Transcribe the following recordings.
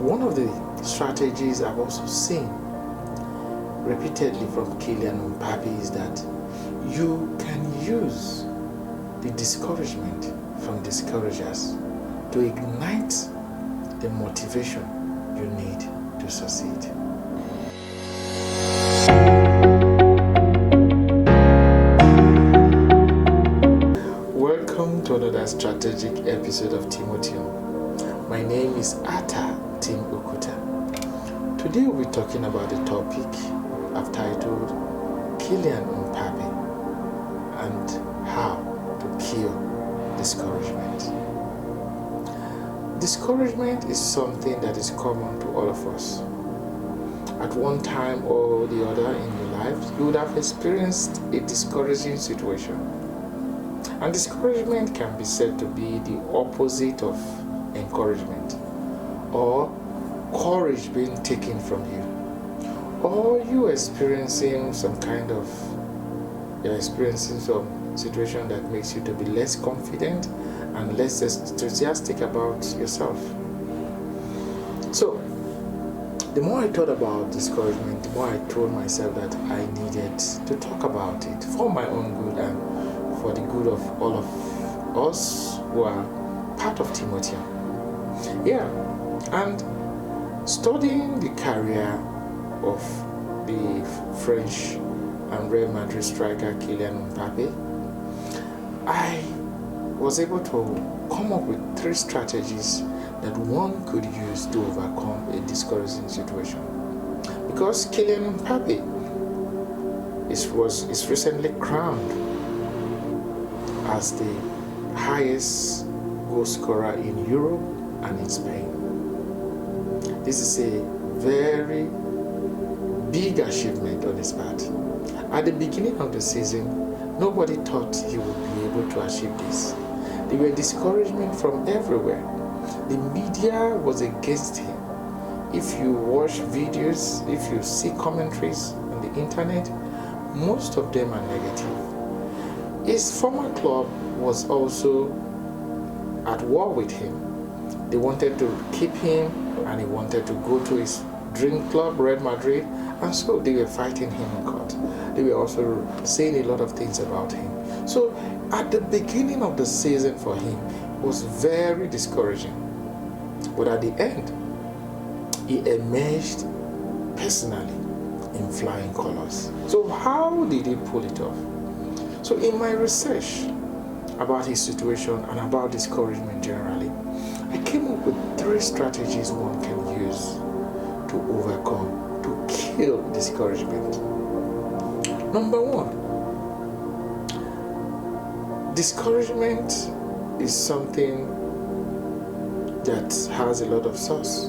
one of the strategies I've also seen repeatedly from Kylian Mbappé is that you can use the discouragement from discouragers to ignite the motivation you need to succeed. Welcome to another strategic episode of Timotium. My name is Tim Okuta. Today we'll be talking about the topic I've titled Kylian Mbappé and how to kill discouragement. Discouragement is something that is common to all of us. At one time or the other in your life, you would have experienced a discouraging situation. And discouragement can be said to be the opposite of encouragement, or courage being taken from you, or you're experiencing some situation that makes you to be less confident and less enthusiastic about yourself. So the more I thought about discouragement, the more I told myself that I needed to talk about it for my own good and for the good of all of us who are part of Timotium. And studying the career of the French and Real Madrid striker Kylian Mbappé, I was able to come up with 3 strategies that one could use to overcome a discouraging situation. Because Kylian Mbappé is recently crowned as the highest goal scorer in Europe and in Spain. This is a very big achievement on his part. At the beginning of the season, nobody thought he would be able to achieve this. There were discouragement from everywhere. The media was against him. If you watch videos, if you see commentaries on the internet, most of them are negative. His former club was also at war with him. They wanted to keep him and he wanted to go to his dream club, Real Madrid, and so they were fighting him in court. They were also saying a lot of things about him. So at the beginning of the season for him, it was very discouraging. But at the end, he emerged personally in flying colors. So how did he pull it off? So in my research about his situation and about discouragement generally, I came up with 3 strategies one can use to overcome, to kill discouragement. Number 1, discouragement is something that has a lot of source.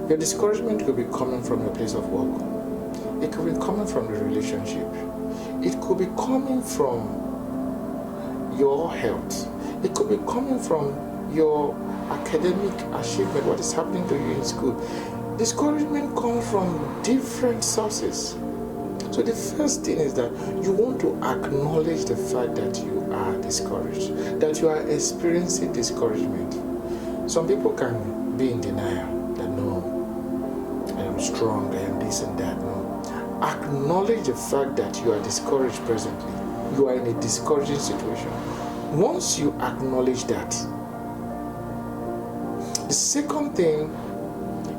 Your discouragement could be coming from your place of work. It could be coming from the relationship. It could be coming from your health. It could be coming from your academic achievement, what is happening to you in school. Discouragement comes from different sources. So the first thing is that you want to acknowledge the fact that you are discouraged, that you are experiencing discouragement. Some people can be in denial that no, I am strong, I am this and that. No. Acknowledge the fact that you are discouraged presently. You are in a discouraging situation. Once you acknowledge that, the second thing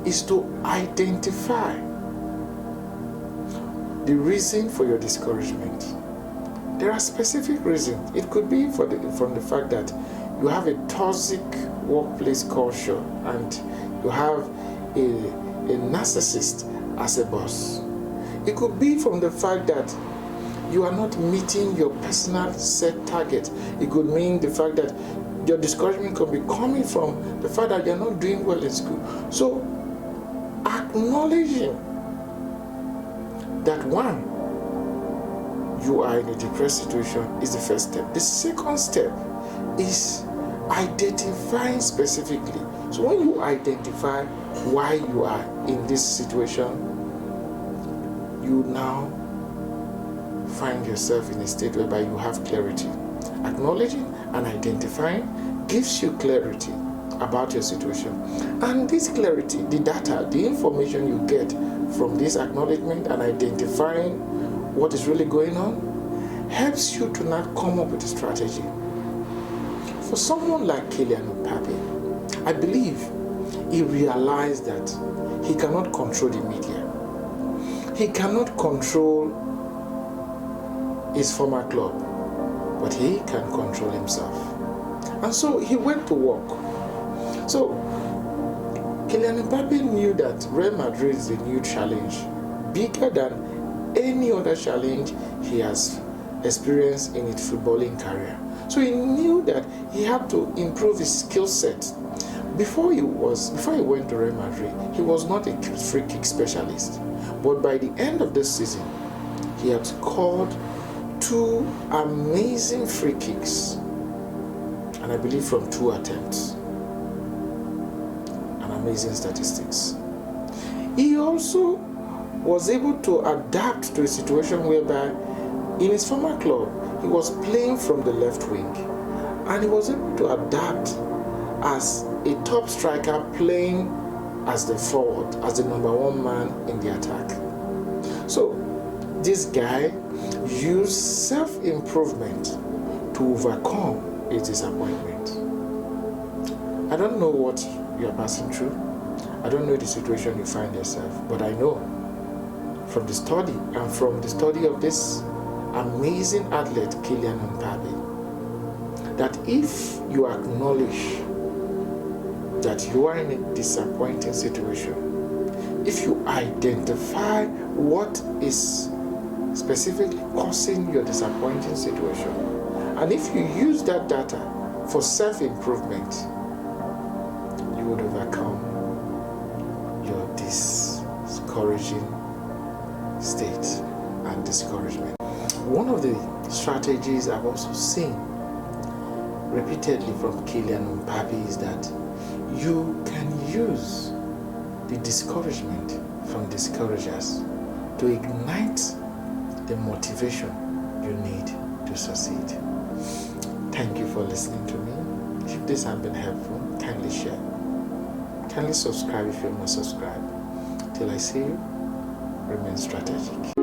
is to identify the reason for your discouragement. There are specific reasons. It could be from the fact that you have a toxic workplace culture and you have a narcissist as a boss. It could be from the fact that you are not meeting your personal set target. It could mean the fact that your discouragement could be coming from the fact that you're not doing well in school. So, acknowledging that one, you are in a depressed situation is the first step. The second step is identifying specifically. So when you identify why you are in this situation, you now find yourself in a state whereby you have clarity. Acknowledging and identifying gives you clarity. about your situation. And this clarity, the data, the information you get from this acknowledgement and identifying what is really going on helps you to not come up with a strategy. For someone like Kylian Mbappé, I believe he realized that he cannot control the media. He cannot control his former club, but he can control himself. And so he went to work. So Kylian Mbappé knew that Real Madrid is a new challenge, bigger than any other challenge he has experienced in his footballing career. So he knew that he had to improve his skill set. Before he went to Real Madrid, he was not a free kick specialist. But by the end of the season, he had scored 2 amazing free kicks, and I believe from 2 attempts. An amazing statistics. He also was able to adapt to a situation whereby in his former club he was playing from the left wing, and he was able to adapt as a top striker playing as the forward, as the number 1 man in the attack. So this guy used self-improvement to overcome his disappointment. I don't know what you are passing through. I don't know the situation you find yourself, but I know from the study and from the study of this amazing athlete Kylian Mbappé, that if you acknowledge that you are in a disappointing situation, if you identify what is specifically causing your disappointing situation, and if you use that data for self-improvement, you would overcome your discouraging state and discouragement. One of the strategies I've also seen repeatedly from Kylian Mbappé is that you can use the discouragement from discouragers to ignite the motivation you need to succeed. Thank you for listening to me. If this has been helpful, kindly share. Kindly subscribe if you're not subscribed. Till I see you, remain strategic.